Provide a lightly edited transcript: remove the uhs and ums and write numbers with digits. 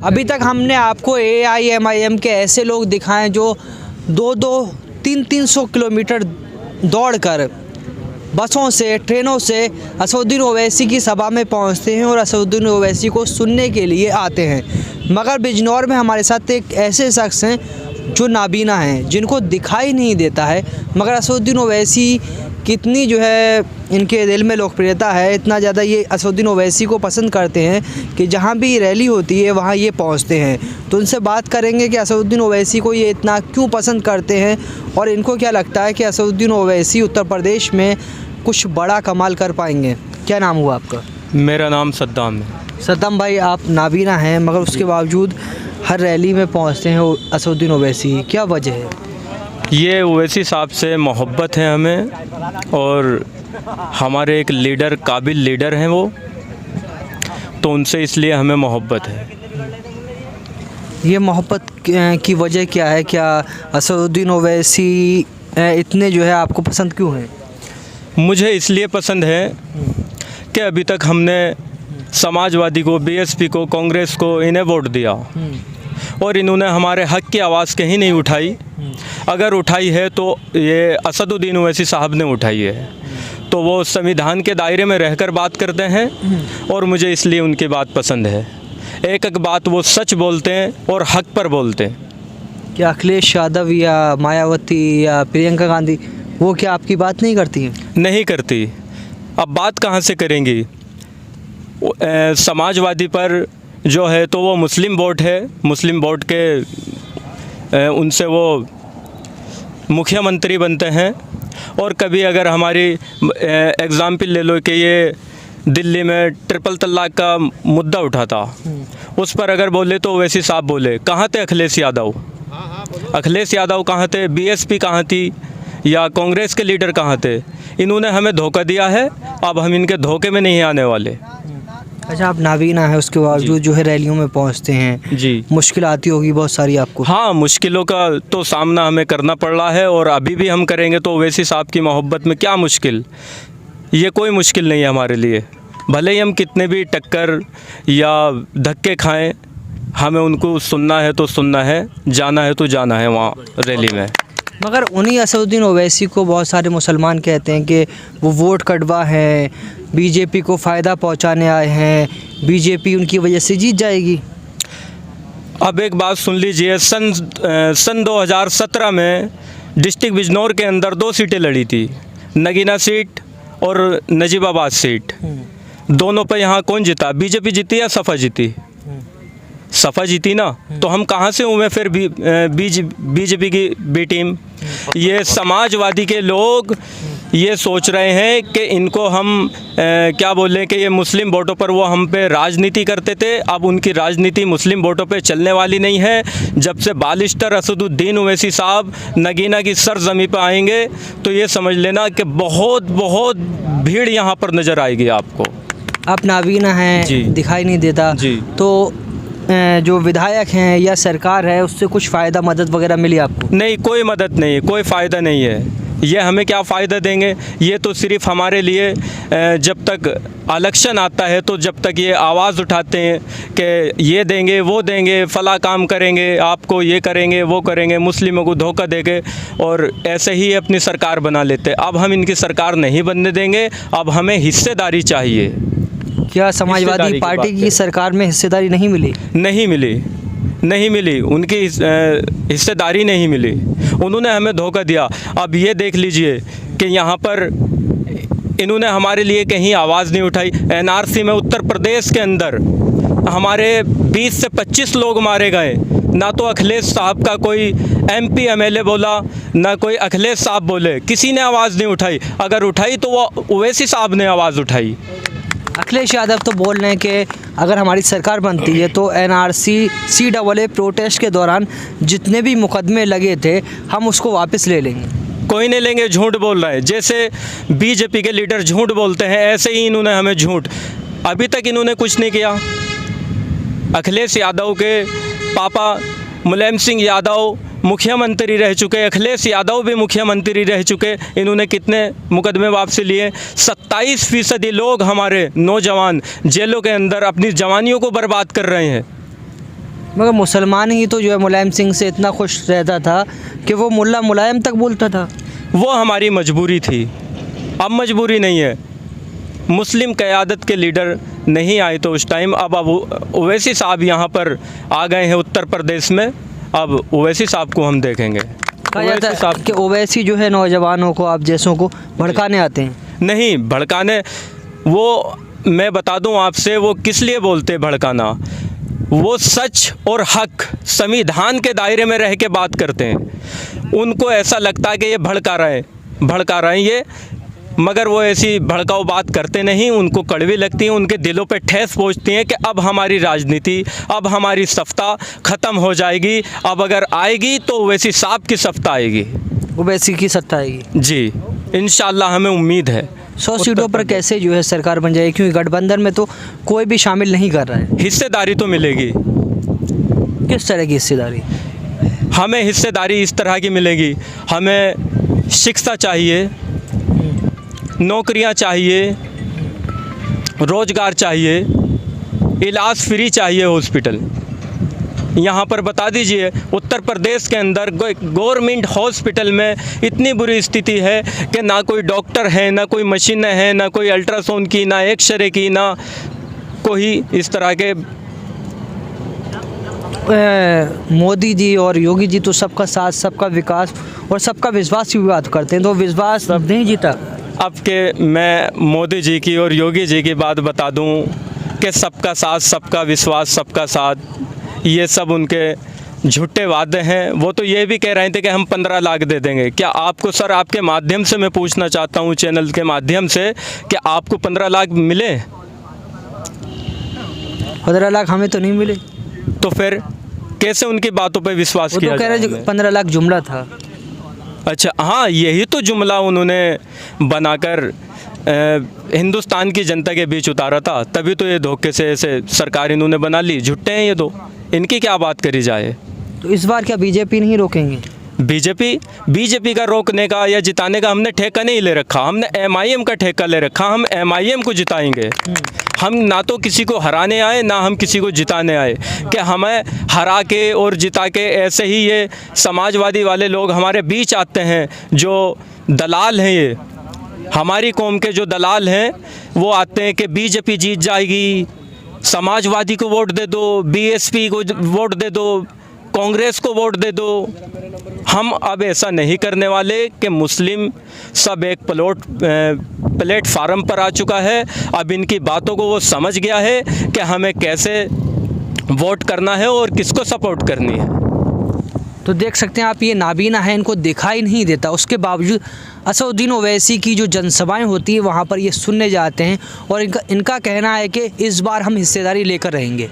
अभी तक हमने आपको AIMIM के ऐसे लोग दिखाए जो 200-300 किलोमीटर दौड़कर बसों से, ट्रेनों से असदुद्दीन ओवैसी की सभा में पहुंचते हैं और असदुद्दीन ओवैसी को सुनने के लिए आते हैं। मगर बिजनौर में हमारे साथ एक ऐसे शख्स हैं जो नाबीना हैं, जिनको दिखाई नहीं देता है, मगर असदुद्दीन ओवैसी कितनी जो है इनके दिल में लोकप्रियता है, इतना ज़्यादा ये असदुद्दीन ओवैसी को पसंद करते हैं कि जहाँ भी रैली होती है वहाँ ये पहुँचते हैं। तो उनसे बात करेंगे कि असदुद्दीन ओवैसी को ये इतना क्यों पसंद करते हैं और इनको क्या लगता है कि असदुद्दीन ओवैसी उत्तर प्रदेश में कुछ बड़ा कमाल कर पाएंगे। क्या नाम हुआ आपका? मेरा नाम सद्दाम है। सद्दाम भाई, आप नाबीना हैं मगर उसके बावजूद हर रैली में पहुँचते हैं असदुद्दीन ओवैसी, क्या वजह है? ये ओवैसी साहब से मोहब्बत है हमें, और हमारे एक लीडर, काबिल लीडर हैं वो, तो उनसे इसलिए हमें मोहब्बत है। ये मोहब्बत की वजह क्या है? क्या असदुद्दीन ओवैसी इतने जो है आपको पसंद क्यों हैं? मुझे इसलिए पसंद है कि अभी तक हमने समाजवादी को, BSP को, कांग्रेस को, इन्हें वोट दिया और इन्होंने हमारे हक़ की आवाज़ कहीं नहीं उठाई। अगर उठाई है तो ये असदुद्दीन ओवैसी साहब ने उठाई है, तो वो संविधान के दायरे में रहकर बात करते हैं और मुझे इसलिए उनकी बात पसंद है। एक एक बात वो सच बोलते हैं और हक़ पर बोलते हैं। क्या अखिलेश यादव या मायावती या प्रियंका गांधी वो क्या आपकी बात नहीं करती हैं? नहीं करती। अब बात कहाँ से करेंगी? समाजवादी पर जो है तो वो मुस्लिम वोट है, मुस्लिम वोट के उनसे वो मुख्यमंत्री बनते हैं। और कभी अगर हमारी एग्ज़ाम्पल ले लो कि ये दिल्ली में ट्रिपल तलाक का मुद्दा उठा था, उस पर अगर बोले तो ओवैसी साहब बोले कहाँ थे अखिलेश यादव? अखिलेश यादव कहाँ थे? BSP कहाँ थी? या कांग्रेस के लीडर कहाँ थे? इन्होंने हमें धोखा दिया है, अब हम इनके धोखे में नहीं आने वाले। अच्छा, आप नाबीना है उसके बावजूद जो है रैलियों में पहुंचते हैं जी, मुश्किल आती होगी बहुत सारी आपको? हाँ, मुश्किलों का तो सामना हमें करना पड़ रहा है और अभी भी हम करेंगे। तो ओवैसी साहब की मोहब्बत में क्या मुश्किल? ये कोई मुश्किल नहीं है हमारे लिए। भले ही हम कितने भी टक्कर या धक्के खाएं, हमें उनको सुनना है तो सुनना है, जाना है तो जाना है वहाँ रैली में। मगर उन्हीं असदुद्दीन ओवैसी को बहुत सारे मुसलमान कहते हैं कि वो वोट कटवा है, BJP को फ़ायदा पहुंचाने आए हैं, BJP उनकी वजह से जीत जाएगी। अब एक बात सुन लीजिए, सन 2017 में डिस्ट्रिक्ट बिजनौर के अंदर 2 सीटें लड़ी थी, नगीना सीट और नजीबाबाद सीट। दोनों पे यहाँ कौन जीता? BJP जीती या सपा जीती? सपा जीती ना। तो हम कहाँ से हुए फिर BJP की बी टीम? ये समाजवादी के लोग ये सोच रहे हैं कि इनको हम क्या बोलें कि ये मुस्लिम वोटों पर वो हम पे राजनीति करते थे। अब उनकी राजनीति मुस्लिम वोटों पे चलने वाली नहीं है। जब से बालिस्टर असदुद्दीन ओवैसी साहब नगीना की सरजमी पे आएंगे तो ये समझ लेना कि बहुत बहुत भीड़ यहाँ पर नज़र आएगी आपको। आप नाबीना हैं, दिखाई नहीं देता जी, तो जो विधायक हैं या सरकार है उससे कुछ फ़ायदा, मदद वगैरह मिली आपको? नहीं, कोई मदद नहीं है, कोई फ़ायदा नहीं है। ये हमें क्या फ़ायदा देंगे? ये तो सिर्फ हमारे लिए जब तक इलेक्शन आता है तो जब तक ये आवाज़ उठाते हैं कि ये देंगे, वो देंगे, फला काम करेंगे, आपको ये करेंगे, वो करेंगे, मुस्लिमों को धोखा देंगे, और ऐसे ही अपनी सरकार बना लेते। अब हम इनकी सरकार नहीं बनने देंगे, अब हमें हिस्सेदारी चाहिए। क्या समाजवादी पार्टी की सरकार में हिस्सेदारी नहीं मिली? नहीं मिली, नहीं मिली, उनकी हिस्सेदारी नहीं मिली। उन्होंने हमें धोखा दिया। अब ये देख लीजिए कि यहाँ पर इन्होंने हमारे लिए कहीं आवाज़ नहीं उठाई। NRC में उत्तर प्रदेश के अंदर हमारे 20 से 25 लोग मारे गए, ना तो अखिलेश साहब का कोई MP MLA बोला, ना कोई अखिलेश साहब बोले, किसी ने आवाज़ नहीं उठाई। अगर उठाई तो वो ओवैसी साहब ने आवाज़ उठाई। अखिलेश यादव तो बोल रहे हैं कि अगर हमारी सरकार बनती है तो NRC CAA प्रोटेस्ट के दौरान जितने भी मुकदमे लगे थे हम उसको वापस ले लेंगे। कोई नहीं लेंगे, झूठ बोल रहा है। जैसे BJP के लीडर झूठ बोलते हैं, ऐसे ही इन्होंने हमें झूठ, अभी तक इन्होंने कुछ नहीं किया। अखिलेश यादव के पापा मुलायम सिंह यादव मुख्यमंत्री रह चुके, अखिलेश यादव भी मुख्यमंत्री रह चुके। इन्होंने कितने मुकदमे वापसी लिए? 27% लोग हमारे नौजवान जेलों के अंदर अपनी जवानियों को बर्बाद कर रहे हैं। मगर मुसलमान ही तो जो है मुलायम सिंह से इतना खुश रहता था कि वो मुल्ला मुलायम तक बोलता था। वो हमारी मजबूरी थी, अब मजबूरी नहीं है। मुस्लिम क़यादत के लीडर नहीं आए तो उस टाइम, अब ओवैसी साहब यहाँ पर आ गए हैं उत्तर प्रदेश में, अब ओवैसी साहब को हम देखेंगे। कहा जाता है कि ओवैसी जो है नौजवानों को, आप जैसों को भड़काने आते हैं। नहीं भड़काने, वो मैं बता दूं आपसे, वो किस लिए बोलते भड़काना, वो सच और हक संविधान के दायरे में रह के बात करते हैं। उनको ऐसा लगता है कि ये भड़का रहे हैं ये, मगर वो ऐसी भड़काऊ बात करते नहीं। उनको कड़वी लगती है, उनके दिलों पे ठेस पहुंचती है कि अब हमारी राजनीति, अब हमारी सत्ता ख़त्म हो जाएगी, अब अगर आएगी तो ओवैसी साहब की सत्ता आएगी, ओवैसी की सत्ता आएगी। जी इंशाल्लाह हमें उम्मीद है। 100 सीटों पर कैसे जो है सरकार बन जाएगी, क्योंकि गठबंधन में तो कोई भी शामिल नहीं कर रहा है। हिस्सेदारी तो मिलेगी। किस तरह की हिस्सेदारी? हमें हिस्सेदारी इस तरह की मिलेगी, हमें शिक्षा चाहिए, नौकरियां चाहिए, रोज़गार चाहिए, इलाज फ्री चाहिए हॉस्पिटल। यहाँ पर बता दीजिए उत्तर प्रदेश के अंदर गवर्नमेंट हॉस्पिटल में इतनी बुरी स्थिति है कि ना कोई डॉक्टर है, ना कोई मशीनें हैं, ना कोई अल्ट्रासाउंड की, ना एक्सरे की, ना कोई इस तरह के। मोदी जी और योगी जी तो सबका साथ, सबका विकास और सबका विश्वास की बात करते हैं, तो विश्वास नहीं जीता। अब के मैं मोदी जी की और योगी जी की बात बता दूं कि सबका साथ, सबका विश्वास, सबका साथ, ये सब उनके झूठे वादे हैं। वो तो ये भी कह रहे थे कि हम 15 लाख दे देंगे। क्या आपको सर, आपके माध्यम से मैं पूछना चाहता हूँ, चैनल के माध्यम से, कि आपको 15 लाख मिले? 15 लाख हमें तो नहीं मिले। तो फिर कैसे उनकी बातों पे विश्वास किया? वो तो कह रहे 15 लाख जुमला था। अच्छा हाँ, यही तो जुमला उन्होंने बनाकर हिंदुस्तान की जनता के बीच उतारा था, तभी तो ये धोखे से ऐसे सरकार इन्होंने बना ली। झुट्टे हैं ये, तो इनकी क्या बात करी जाए। तो इस बार क्या बीजेपी नहीं रोकेंगे? बीजेपी का रोकने का या जिताने का हमने ठेका नहीं ले रखा, हमने MIM का ठेका ले रखा। हम MIM को जिताएंगे। हम ना तो किसी को हराने आए, ना हम किसी को जिताने आए कि हमें हरा के और जिता के। ऐसे ही ये समाजवादी वाले लोग हमारे बीच आते हैं, जो दलाल हैं, ये हमारी कौम के जो दलाल हैं, वो आते हैं कि बीजेपी जीत जाएगी, समाजवादी को वोट दे दो, BSP को वोट दे दो, कांग्रेस को वोट दे दो। हम अब ऐसा नहीं करने वाले कि मुस्लिम सब एक प्लेटफार्म पर आ चुका है। अब इनकी बातों को वो समझ गया है कि हमें कैसे वोट करना है और किसको सपोर्ट करनी है। तो देख सकते हैं आप, ये नाबीना है, इनको दिखाई नहीं देता, उसके बावजूद असदुद्दीन ओवैसी की जो जनसभाएं होती है वहाँ पर ये सुनने जाते हैं और इनका कहना है कि इस बार हम हिस्सेदारी लेकर रहेंगे।